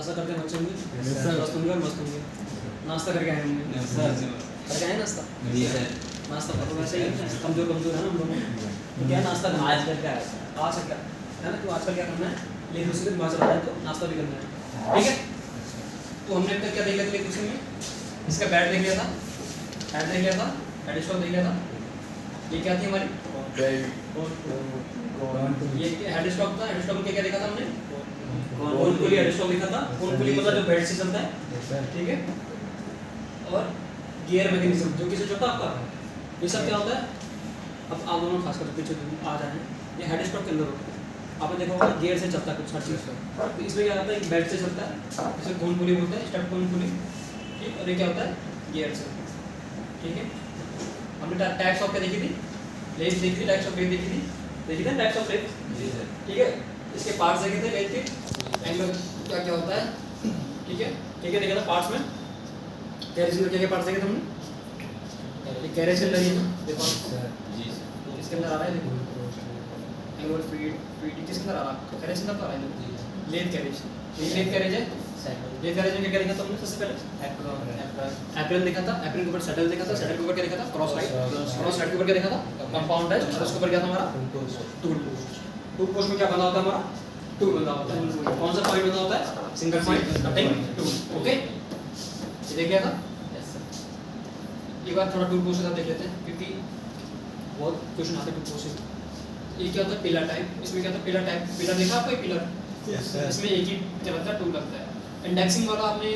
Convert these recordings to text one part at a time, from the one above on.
नाश्ता करके बच्चे होंगे, मस्त होंगे और मस्त होंगे। नाश्ता करके आए होंगे, करके आए नाश्ता, नाश्ता करो। वैसे ही कमजोर कमजोर है ना हम लोग, तो क्या नाश्ता करना आज करके आया, आज क्या है ना, तो आजकल क्या करना है, लेकिन उसी दिन चला जाए तो नाश्ता भी करना है, ठीक है। तो हमने अब तक क्या देख लिया था लेक्चर में, इसका बैट देख लिया था, हेड देख लिया था, हेड स्टॉक देख लिया था। ये क्या थी हमारी, ये हेड स्टॉक था। हेड स्टॉक में क्या देखा था हमने, कौन पुली हेड स्टॉक लिखा था। कौन पुली मतलब जो बेड से चलता है, ठीक है। और गियर मैकेनिज्म जो किसे चलता है आपका, ये सब क्या होता है। अब आप दोनों खासकर पीछे आ जाए, ये हेड स्टॉक के अंदर होता है। आपने देखा होगा गियर से चलता है कुछ हर चीज़, तो इसमें क्या होता है, बेड से चलता है, इसे कौन पुली बोलते हैं, स्टेप कौन पुली, ठीक। और ये क्या होता है, गियर से, ठीक है। हमने टाइप्स ऑफ क्या देखी थी, लेग्स देखी थी, टाइप्स ऑफ ब्रेक देखी थी, देखी थी टाइप्स ऑफ ब्रेक, ठीक है। इसके पार्ट्स देखे थे, लेग के एंगल क्या क्या होता है, ठीक है। क्या क्या देखा था पार्ट्स में, कैरेज में क्या क्या पार्ट्स देखे थे हमने। कैरेज के अंदर ये देखो इसके अंदर आ रहा है, देखो एंगल फीड किसके अंदर आ रहा है, कैरेज के अंदर तो आ रहा है, लेग कैरेज, ये लेग कैरेज है। लेग कैरेज में क्या देखा था हमने सबसे पहले, एप्रन देखा था, एप्रन के ऊपर सैडल देखा था, सैडल के ऊपर क्या देखा था, क्रॉस लाइट, क्रॉस लाइट के ऊपर क्या देखा था, कंपाउंड है, और उसके ऊपर क्या था हमारा टूल पोस्ट। टूल पोस्ट में क्या बना होता है हमारा, टूल बना होता है। कौन सा पॉइंट बना होता है, single point cutting tool, okay. ये देख लिया था। एक बार थोड़ा टूल पोस्ट का देख लेते हैं, क्योंकि बहुत क्वेश्चन आते हैं टूल पोस्ट से। ये क्या होता है, पिलर टाइप। इसमें क्या होता है, पिलर टाइप, पिलर देखा आपको, पिलर, इसमें एक ही क्या लगता है, टूल लगता है। इंडेक्सिंग वाला आपने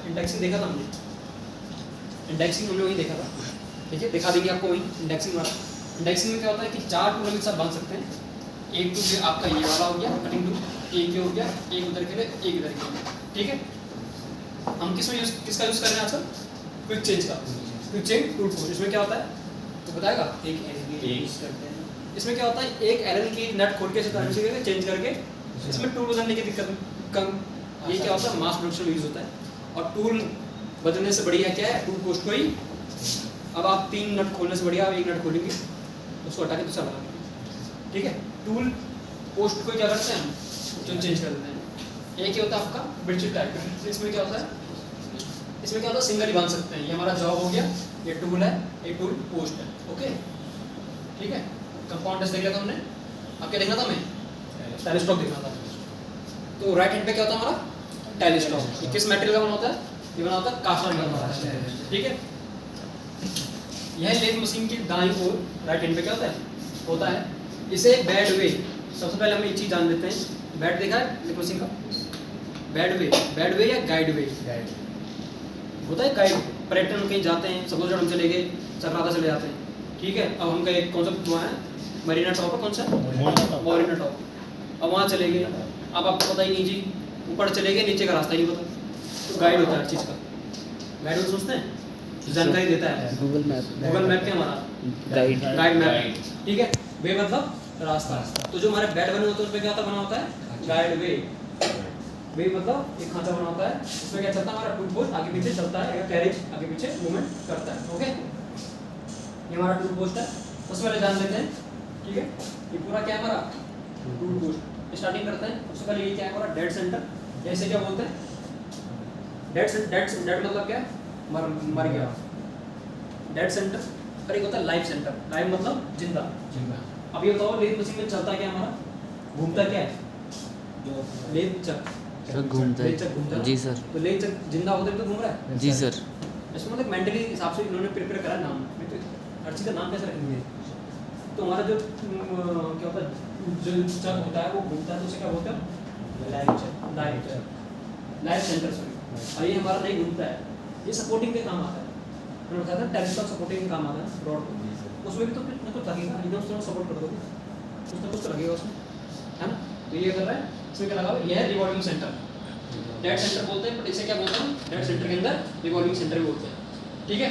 इंडेक्सिंग देखा था हमने, इंडेक्सिंग हमने वही देखा था, ठीक है। दिखा देंगे आपको वही इंडेक्सिंग वाला। इंडेक्सिंग में क्या होता है कि 4 टूल एक साथ बांध सकते हैं। एक टूल आपका ये वाला हो गया कटिंग टूल, एक ये हो गया, एक उधर के लिए, एक इधर के लिए, ठीक है। हम किसका यूज़ कर रहे हैं आजकल, क्विक चेंज का, क्विक चेंज टूल पोस्ट। इसमें क्या होता है तो बताएगा, एक करते हैं। इसमें क्या होता है, एक एलन की नट खोल के चेंज करके इसमें टूल बदलने की दिक्कत कम। ये क्या होता है, मास प्रोडक्शन यूज होता है। और टूल बदलने से बढ़िया क्या है, टूल पोस्ट को ही। अब आप 3 नट खोलने से बढ़िया आप 1 नट खोलेंगे, उसको हटा के दूसरा लगाएंगे, ठीक है। टूल पोस्ट को क्या करते हैं हम, जो चेंज कर देते हैं। एक ही होता है आपका बेडशीट टाइप। इसमें क्या होता है, इसमें क्या होता है, सिंगल ही बांध सकते हैं। ये हमारा जॉब हो गया, ये टूल है, ये टूल पोस्ट है, ओके, ठीक है। कंपाउंड टेस्ट देख लिया था हमने। अब क्या देखना था हमें, टेलीस्कोप देखना था। तो राइट हैंड पे क्या होता है हमारा, टेलीस्कोप। ये किस मेटेरियल का बना होता है, ये बना होता है कास्ट आयरन का बना होता है, ठीक है। यह लेथ मशीन की दाईं ओर राइट हैंड पे क्या होता है, इसे बेड वे। सबसे पहले हम एक चीज़ जान लेते हैं, बेड देखा है लेथ मशीन का, बेड वे या गाइड वे होता है। गाइड पर्यटन कहीं जाते हैं, सपोज हम चले गए चक्राता चले जाते हैं, ठीक है। अब हम कहीं कौन सा वहाँ है, मरीना टॉप है, कौन सा मरीना टॉप। अब वहाँ चले गए, अब आपको पता ही नहीं जी, ऊपर चले गए, नीचे का रास्ता ही नहीं पता, तो गाइड होता है हर चीज़ का। गाइड होता सोचते हैं, जानकारी देता है। गूगल मैप क्या हमारा गाइड मैप, ठीक है। वे मतलब रास्ता। तो जो हमारे बेड बने होते हैं उसमें क्या बना होता है, गाइड वे मतलब एक खांचा बना होता है। इसमें क्या चलता है, हमारा टूल पोस्ट आगे पीछे चलता है, कैरेज आगे पीछे मूवमेंट करता है, ओके। ये हमारा टूल पोस्ट है। सबसे पहले जान लेते हैं, ठीक है। ये पूरा क्या है हमारा टूल पोस्ट। स्टार्टिंग करते हैं, सबसे पहले ये क्या है हमारा डेड सेंटर। ऐसे क्या बोलते हैं, डेड मतलब क्या है, मर गया, डेड सेंटर। और एक होता है लाइव सेंटर। लाइव मतलब जिंदा। अब ये बताओ लेथ मशीन में चलता क्या हमारा, घूमता क्या है, लेथ चक घूमता है जी सर। तो लेथ चक जिंदा होते तो घूम रहा है जी सर। इसमें मतलब मेंटली हिसाब से इन्होंने प्रिपेयर करा नाम, तो हर चीज़ का नाम कैसे रखेंगे। तो हमारा जो क्या होता है, जो चक होता है वो घूमता है, तो उसे क्या बोलते हैं, लाइव सेंटर। सॉरी, और ये हमारा नहीं घूमता है, ये सपोर्टिंग के काम आता है। मैंने बताया था टेलीस्कोप सपोर्टिंग के काम आता है, रॉड उसमें भी तो कुछ ना कुछ लगेगा, एकदम से सपोर्ट कर दोगे, कुछ ना कुछ तो लगेगा उसमें, है ना। तो ये कर रहा है, इसमें क्या लगा हुआ है, यह है रिवॉल्विंग सेंटर। डेड सेंटर बोलते हैं, बट इसे क्या बोलते हैं, डेड सेंटर के अंदर रिवॉल्विंग सेंटर भी बोलते हैं, ठीक है।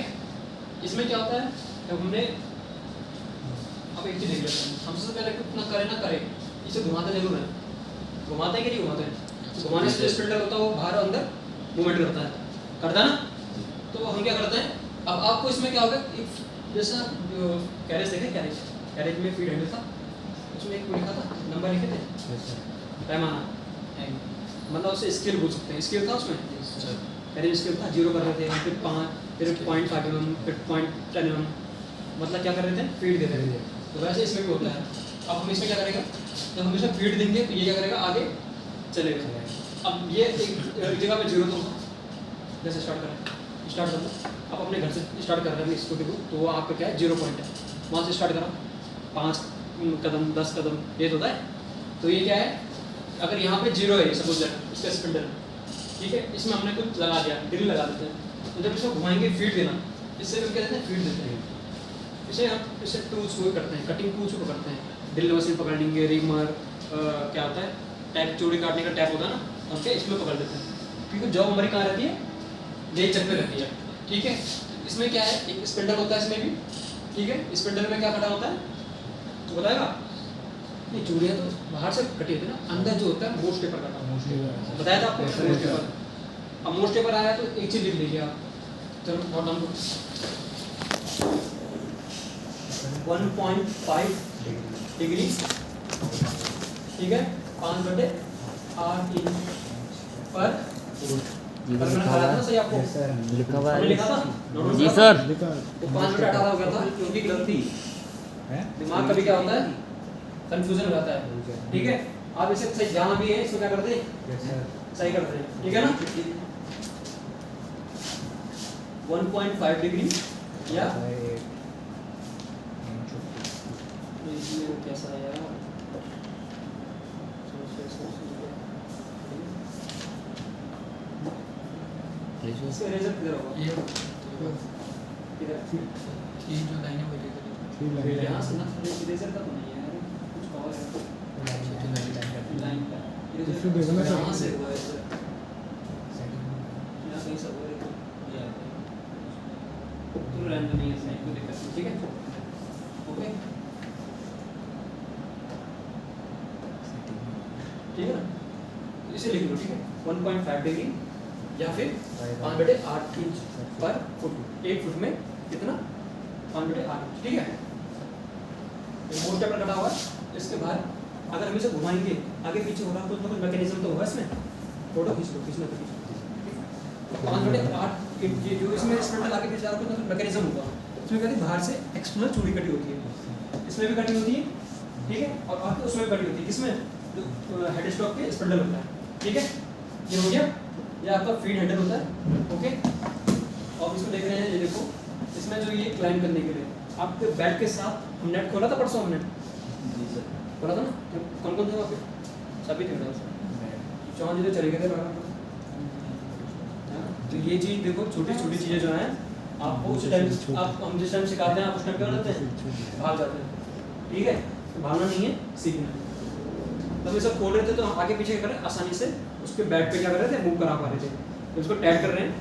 इसमें क्या होता है, जब हमने अब एक चीज़ देख लेते हैं, हम सबसे पहले कुछ ना करे इसे घुमाते जरूर है, घुमाते हैं कि नहीं घुमाते हैं। घुमाने से जो स्पिंडल होता है वो बाहर अंदर मूवमेंट करता है ना। तो हम क्या करते हैं, अब आपको इसमें क्या होगा, जैसे कैरेज देखें, कैरेज में फीड हैंडल था, उसमें एक लिखा था, नंबर लिखे थे, पैमाना मतलब उसे स्केल बोल सकते हैं। स्केल था उसमें, पहले स्केल था 0 कर रहे थे, फिर 5, फिर 0.5 mm, फिर 0.10 mm, मतलब क्या कर रहे थे, फीड दे रहे थे। तो वैसे इसमें भी होता है। अब हम इसमें क्या करेंगे, जब हम इसमें फीड देंगे तो ये क्या करेगा, आगे चलेगा। अब ये एक जगह पे 0 तो होगा, जैसे स्टार्ट करें, स्टार्ट कर दो। अब अपने घर से स्टार्ट कर रहे हैं अपनी स्कूटी को, तो वो आपका क्या है, 0 पॉइंट है, वहाँ से स्टार्ट करा, 5 कदम 10 कदम ये तो होता है। तो ये क्या है, अगर यहाँ पे 0 है सपोज इसका स्पिंडल, ठीक है, इसमें हमने कुछ लगा दिया, ड्रिल लगा देते हैं, तो जब इसको घुमाएंगे फीड देना, इससे हम क्या देते हैं, फीड देते हैं। इसे हम इसे टूल्स को करते हैं, कटिंग टूल्स को करते हैं, ड्रिल मशीन पकड़ लेंगे, रिमर क्या होता है, टैप चूड़ी काटने का टैप होता है ना, हम क्या इसमें पकड़ लेते हैं, क्योंकि जॉब हमारी कहाँ रहती है, यही चक पे रहती है, ठीक है। इसमें क्या है, एक स्पिंडल होता है इसमें भी, ठीक है, स्पिंडल में क्या कटा होता है तो बताएगा, नहीं चूड़ियाँ तो बाहर से कटी होती है ना, अंदर जो होता है मोस्ट पेपर कटा, बताया था आपको मोस्ट पेपर। अब मोस्ट पेपर आया तो एक चीज़ लिख लीजिए आप, चलो नोट डाउन करो, 1.5 डिग्री, ठीक है, 5/8 इंच पर सही आपको लिखा हुआ है, लिखा था जी सर, तो 5/18 हो गया था, क्योंकि गलती दिमाग कभी क्या होता है, कंफ्यूजन हो जाता है, ठीक है। आप इसे सही जहाँ भी है इसको क्या करते हैं, सही करते हैं, ठीक है ना। 1.5 डिग्री या कैसा है यार, इसका इरेजर किधर होगा, ये किधर, ये जो लाइन है वो इरेजर, यहाँ से ना इरेजर का तो नहीं है यार, कुछ और है लाइन का इरेजर, यहाँ से हुआ है सर, यहाँ कहीं सब हो रहा है, तो लाइन तो नहीं है इसमें, कोई दिक्कत नहीं, ठीक है, ओके, ठीक है ना। इसे लिख लो, ठीक है, 1.5 डिग्री या फिर 5/8 इंच पर फुट, 1 फुट में कितना, 5/8 इंच, ठीक है। मोस्ट पेपर कटा हुआ है, इसके बाद अगर हम इसे घुमाएंगे आगे पीछे हो रहा है, कुछ ना कुछ मैकेनिज्म तो होगा इसमें, फोटो खींच लो, खींचना तो खींच, 5/8 इंच जो इसमें स्पिंडल आगे पीछे कुछ ना कुछ मैकेनिज्म होगा, इसमें कहते हैं बाहर से एक्सटर्नल चूड़ी कटी होती है, इसमें भी कटी होती है, ठीक है, और आगे उसमें भी कटी होती है, किसमें, जो हेड स्टॉक के स्पिंडल होता है, ठीक है, ये हो गया, ये आपका फीड हेडर होता है, ओके। और इसको देख रहे हैं, ये देखो, इसमें जो ये क्लाइंब करने के लिए आपके बैट के साथ हम नेट खोला था परसों, हमने जी सर खोला था ना, कौन कौन थे वहाँ पे, सभी थे सर, 4 चीज़ें चले गए थे, तो ये चीज़ देखो, छोटी छोटी चीज़ें जो हैं आपको उस टाइम, आप हम जिस टाइम सिखाते हैं आप उस टाइम क्या करते हैं, भाग जाते हैं, ठीक है, भागना नहीं है, सीखना है। तब ये सब खोल रहे थे तो हम आगे पीछे कर रहे हैं, आसानी से उसके बैट पे क्या कर रहे थे, मूव करा पा रहे थे, तो उसको टाइट कर रहे हैं,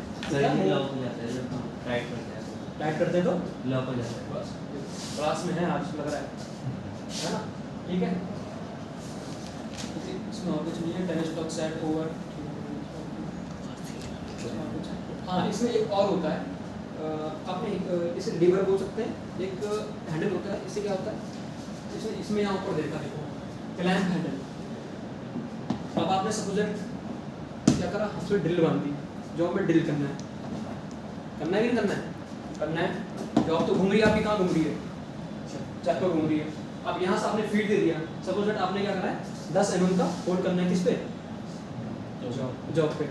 टाइट करते हैं तो लॉक हो जाता है, बस क्लास में है आज लग रहा है ना, ठीक है। इसमें और कुछ नहीं है, टेनिस स्टॉक सेट ओवर, हाँ इसमें एक और होता है, आपने इसे लीवर बोल सकते हैं, एक हैंडल होता है, इससे क्या होता है, इसमें यहाँ ऊपर देखा देखो, क्लैंप हैंडल। अब आपने सपोज क्या करा, उसमें ड्रिल बांध दी, जो हमें ड्रिल करना है कि नहीं करना है, करना है, जॉब तो घूम रही है आपकी, कहाँ घूम रही है, छत पर घूम रही है। अब यहाँ से आपने फीड दे दिया, सपोज दैट आपने क्या करा है, 10 mm का होल्ड करना है, किस पे, जॉब पे।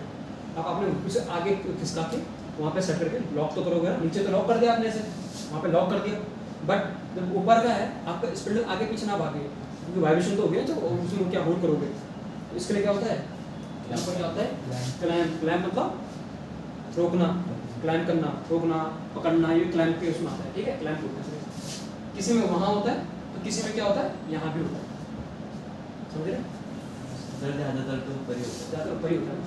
अब आपने उसे आगे खिसका के वहाँ पे सेट करके लॉक तो करोगे ना, नीचे तो लॉक कर दिया आपने से, वहाँ पे लॉक कर दिया, बट जब ऊपर का है आपका स्पिंडल आगे पीछे ना भागे, क्योंकि वाइब्रेशन तो हो गया, जब उसमें क्या होल्ड करोगे, इसके लिए क्या होता है, यहाँ पर क्या होता है, क्लैंप, क्लैंप मतलब रोकना, क्लैंप करना, रोकना, पकड़ना, ये क्लैंप के उसमें आता है, ठीक है, क्लैंप होता है, किसी में वहाँ होता है तो किसी में क्या होता है, यहाँ भी होता है, समझ रहे, ज़्यादातर तो ऊपर ही होता है, ज़्यादातर ऊपर ही होता है,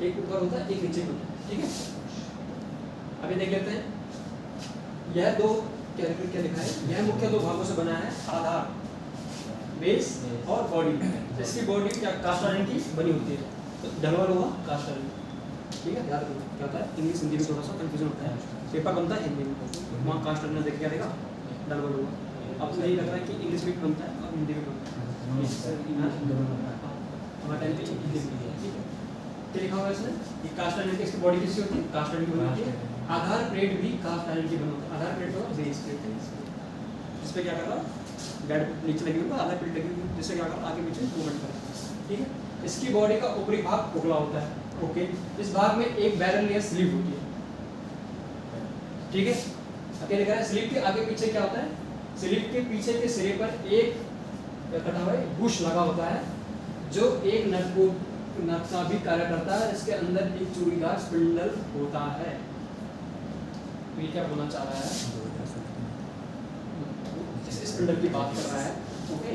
एक ऊपर होता है, एक नीचे होता है, ठीक है। अभी देख लेते हैं, यह दो क्या लिखा है, यह मुख्य 2 भागों से बना है, आधार, बेस और बॉडी। इसकी बॉडी क्या कास्ट आयरन की बनी होती है, तो डलवर हुआ कास्ट आयरन, ठीक है, याद रखो क्या होता है, इंग्लिश हिंदी में थोड़ा सा कंफ्यूजन होता है, पेपर बनता है हिंदी में, वहाँ कास्ट आयरन देख क्या देगा, डलवर हुआ। अब तो यही लग रहा है कि इंग्लिश में बनता है और हिंदी में बनता है, हमारे टाइम पे लिख लिया, ठीक है। क्या लिखा हुआ है इसमें? ये कास्ट आयरन की इसकी बॉडी किसकी होती है? कास्ट आयरन की बनी होती है। आधार प्लेट भी कास्ट आयरन की बनी होती है। आधार प्लेट होगा बेस प्लेट, जिस पे क्या कर रहा बेड नीचे लगी हुई, आधार प्लेट लगी हुई, जिससे क्या कर रहा आगे पीछे मूवमेंट कर रहा है, ठीक है। इसकी बॉडी का ऊपरी भाग खोखला होता है, ओके। इस भाग में एक बैरल या स्लीव होती है, ठीक है। अकेले कह रहा है स्लीव के आगे पीछे क्या होता है? स्लीव के पीछे के सिरे पर एक कटा हुआ बुश लगा होता है, जो एक नट का भी कार्य करता है, इसके अंदर एक चूड़ीदार स्पिंडल होता है। तो ये क्या बोलना चाह रहा है? इस स्पिंडल की बात कर रहा है, ओके।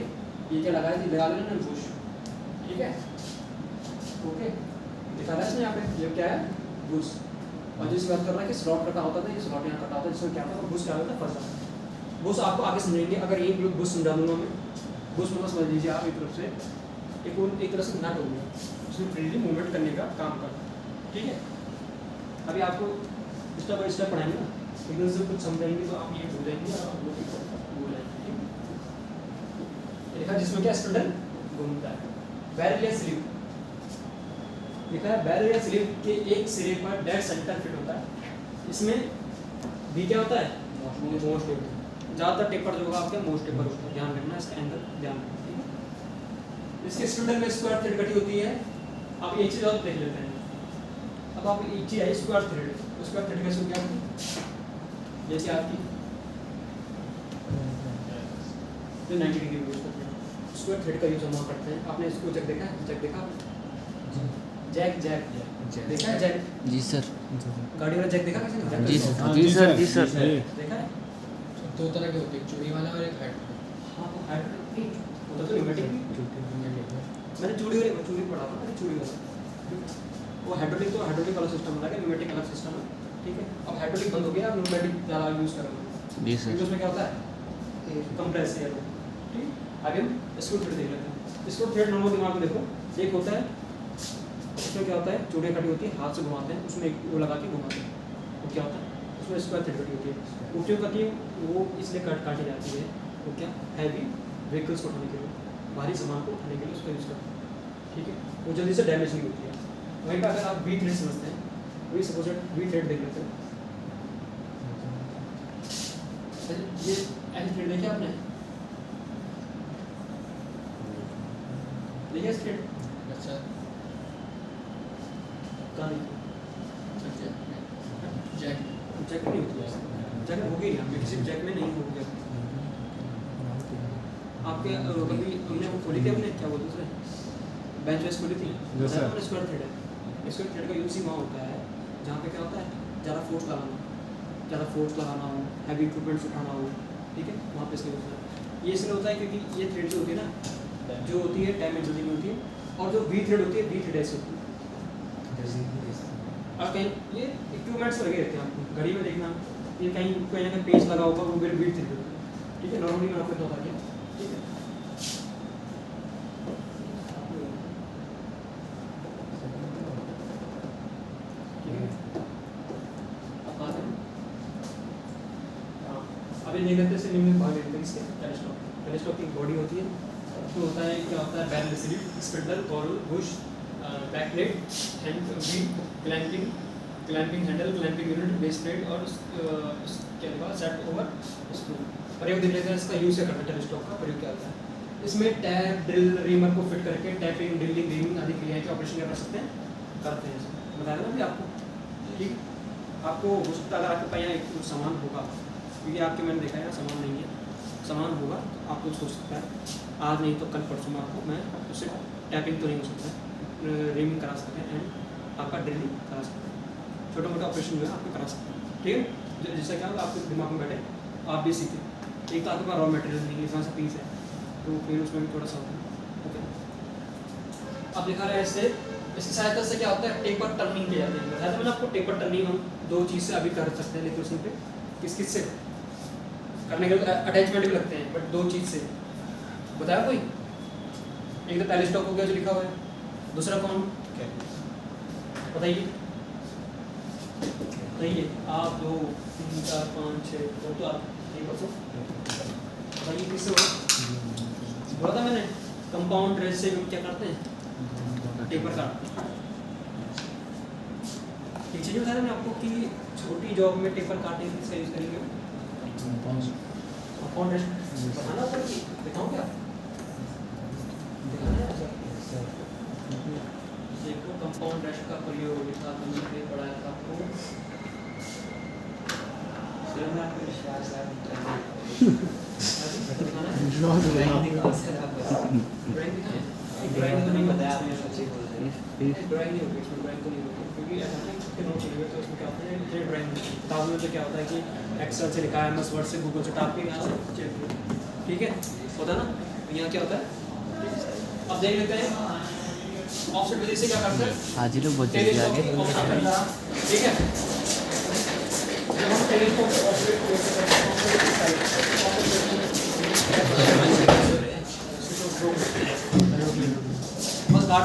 ये क्या लगा है? लगा लेना ना बुश, ठीक है, ओके। दिखा रहा है इसमें यहाँ पे, ये क्या है? बुश। और जिस बात कर रहा है कि स्लॉट कटा होता था, ये स्लॉट यहाँ कटा होता है, जिसमें क्या होता है? बुश क्या होता है? फंसा। बुश आपको आगे समझेंगे, अगर ये बुश समझा दूंगा मैं। बुश मतलब समझ लीजिए आप एक तरफ से एक तरह से नट हो गया, उसमें फ्रीली मूवमेंट करने का काम करता है, ठीक है। अभी आपको स्टेप बाय स्टेप पढ़ाएंगे ना, एकदम से कुछ समझाएंगे तो आप ये भूल जाएंगे और आप लोग भूल जाएंगे, ठीक है। देखा जिसमें क्या स्पिंडल घूमता है। बैरल या स्लीव देखा है, बैरल या स्लीव के एक सिरे पर डेड सेंटर फिट होता है। इसमें भी क्या होता है? Most taper. ज़्यादातर टेपर जो होगा आपके मोस्ट टेपर होता है, ध्यान रखना इसका एंगल, ध्यान रखना, ठीक है। इसके स्पिंडल में स्क्वायर थ्रेड कटी होती है। अब एक चीज़ और देख लेते हैं। अब आप एक चीज़ आई स्क्वायर थ्रेड, स्क्वायर थ्रेड कैसे क्या होती है? जैसे आपकी जो 90 डिग्री यूज करते हैं, स्क्वायर थ्रेड का यूज हम वहाँ करते हैं। आपने इसको जैक देखा है? जैक देखा? जैक जैक देखा है? जैक जी सर। गाड़ी वाला जैक देखा किसी ने? जी सर जी सर जी सर। देखा है? दो तरह के होते हैं, चूड़ी वाला और एक हेड। हाँ वो हाइड्रोलिक होता तो न्यूमेटिक भी। मैंने चूड़ी पढ़ा था, मैंने चूड़ी वाला। वो हाइड्रोलिक तो हाइड्रोलिक वाला सिस्टम होता है, न्यूमेटिक अलग सिस्टम है, ठीक है। अब हाइड्रोलिक बंद हो गया, अब न्यूमेटिक ज़्यादा यूज़ करेंगे। जी सर। उसमें क्या होता है? कंप्रेस एयर, ठीक। आगे हम स्क्रू थ्रेड देख लेते हैं। स्क्रू थ्रेड नॉर्मल दिमाग में देखो, एक होता है, उसमें क्या होता है? चूड़ियाँ कटी होती है, हाथ से घुमाते हैं, उसमें एक वो लगा के घुमाते हैं, वो क्या होता है? उसमें स्क्वायर थ्रेड कटी होती है। ऊँची कटी वो इसलिए काटी जाती है, वो क्या? हैवी व्हीकल्स को उठाने के लिए, भारी सामान को उठाने के लिए उसका यूज़ करते हैं, ठीक है। वो जल्दी से डैमेज नहीं होती है। वहीं पर अगर आप वी थ्रेड समझते हैं, वही सपोज वी थ्रेड देख लेते हैं। ये ऐसे थ्रेड देखिए आपने, देखिए इस थ्रेड अच्छा कहाँ देखिए? जैक जैक नहीं होती है, जैक होगी नहीं, आपके किसी जैक में नहीं होगी आपके। कभी हमने वो खोली थी, हमने क्या बोलते थे, बेंच वेस खोली थी, स्क्वायर थ्रेड है। स्क्वायर थ्रेड का यूज ही वहाँ होता है जहाँ पे क्या होता है? ज़्यादा फोर्स लगाना हो, हैवी इक्विपमेंट्स उठाना हो, ठीक है, वहाँ पे इसका यूज होता है। ये इसलिए होता है क्योंकि ये थ्रेड जो होती है ना, जो होती है डैमेज जल्दी नहीं होती है, और जो वी थ्रेड होती है, वी थ्रेड ऐसे होती है। और कहीं ये इक्विपमेंट्स लगे रहते हैं, आपको घड़ी में देखना, ये कहीं कोई ना कहीं पेज लगा होगा, वो मेरे वी थ्रेड होती है, ठीक है। नॉर्मली मैं आपको बता दिया, ठीक है। अभी देख लेते हैं निम्न भाग लेते हैं इसके। टेलीस्कोप, टेलीस्कोप की बॉडी होती है, उसमें होता है क्या होता है? Barrel sleeve, spindle, chordal, bush, back plate, hand wheel, clamping handle, clamping unit, base plate और क्या लिखा सेट ओवर स्क्रू। प्रयोग देख लेते हैं इसका यूज़ क्या करता है, टेलीस्कोप का प्रयोग क्या होता है। इसमें टैप, ड्रिल, रीमर को फिट करके टैपिंग, ड्रिलिंग, रीमिंग आदि क्रियाएं के ऑपरेशन क्या कर सकते हैं? करते हैं। बताया ना अभी आपको, ठीक है। आपको हो सकता है अगर आपके पास यहाँ कुछ सामान होगा, क्योंकि आपके मैंने देखा है सामान नहीं है, सामान होगा आप कुछ हो सकता है, आज नहीं तो कल परसों में आपको मैं उससे टैपिंग तो नहीं हो सकता है, रीमिंग करा सकते हैं एंड आपका ड्रिलिंग करा सकते हैं, छोटा मोटा ऑपरेशन जो है आपको करा सकते हैं, ठीक है। जिससे क्या होगा आपके दिमाग में बैठे, आप भी सीखें। एक तो आपके पास रॉ मटेरियल नहीं है, इसमें से पीस है, तो फिर उसमें भी थोड़ा सा होता है, ओके। अब दिखा रहे हैं इससे, इसकी सहायता से क्या होता है? टेपर टर्निंग की जाती है। बताया था मैंने आपको, टेपर टर्निंग हम दो चीज़ से अभी कर सकते हैं इलेक्ट्रिशियन पे। किस से करने के लिए अटैचमेंट भी लगते हैं, बट दो चीज़ से बताया कोई? एक तो टेलीस्कोप हो गया जो लिखा हुआ है, दूसरा कौन? बताइए बताइए आप। 2 3 4 5 6 तो आप एक बच्चों बताइए किससे होगा? बोला था मैंने, कंपाउंड रेस से हम क्या करते हैं? टेपर काट। पीछे जो बताया मैंने आपको कि छोटी जॉब में टेपर काटने की इसका यूज करेंगे कंपाउंड डैश। बताना सर कि दिखाऊं क्या? दिखाना है सर। देखो कंपाउंड डैश का प्रयोग था, तुमने पढ़ाया था आपको। सिर्फ मैं आपको विश्वास है ड्राइंग नहीं बताया आपने, सच्ची बोल रहे हैं। ड्राइंग नहीं होगी इसमें, ड्राइंग तो नहीं होगी क्योंकि ऐसा नहीं छुट्टी नोट चाहिए तो इसमें क्या होता है ये ड्राइंग किताब में तो क्या होता है कि एक्सेल से लिखा है, एमएस वर्ड से, गूगल से टाइप के यहाँ से चेक करो, ठीक है होता है ना। तो यहाँ क्या होता है अब देख लेते हैं ऑफसेट विधि से क्या करते हैं। आज ही लोग बहुत जल्दी आ गए। ठीक है जब हम टेलीस्कोप ऑफसेट